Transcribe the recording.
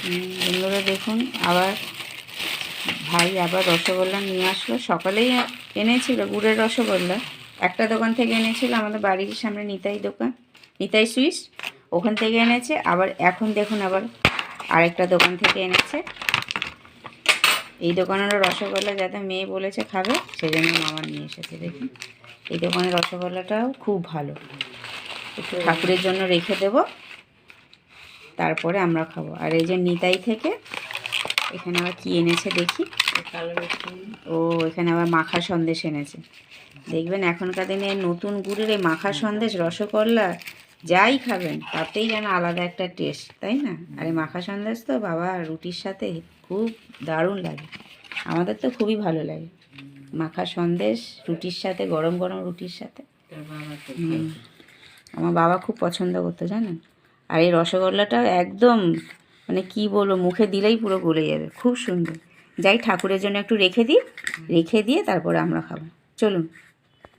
বন্ধুরা দেখুন, আবার ভাই আবার রসগোল্লা নিয়ে আসলো। সকালেই এনেছিল গুড়ের রসগোল্লা, একটা দোকান থেকে এনেছিল, আমাদের বাড়ির সামনে নিতাই দোকান, নিতাই সুইটস, ওখান থেকে এনেছে। আবার এখন দেখুন আবার আরেকটা দোকান থেকে এনেছে। এই দোকানেরও রসগোল্লা যাতে মেয়ে বলেছে খাবে, সেই জন্য মামা নিয়ে এসেছে। দেখুন এই দোকানের রসগোল্লাটাও খুব ভালো। একটু ঠাকুরের জন্য রেখে দেব, তারপরে আমরা খাবো। আর এই যে নিতাই থেকে এখানে আবার কী এনেছে দেখি। ও এখানে আবার মাখা সন্দেশ এনেছে। দেখবেন এখনকার দিনে নতুন গুড়ের এই মাখা সন্দেশ, রসগোল্লা যাই খাবেন তাতেই যেন আলাদা একটা টেস্ট, তাই না? আর এই মাখা সন্দেশ তো বাবা রুটির সাথে খুব দারুণ লাগে, আমাদের তো খুবই ভালো লাগে মাখা সন্দেশ রুটির সাথে, গরম গরম রুটির সাথে। আমার বাবা খুব পছন্দ করতো জানেন। আর এই রসগোল্লাটা একদম মানে কি বলবো, মুখে দিলেই পুরো গলে যাবে, খুব সুন্দর। যাই ঠাকুরের জন্য একটু রেখে দিই, রেখে দিয়ে তারপরে আমরা খাবো। চলুন।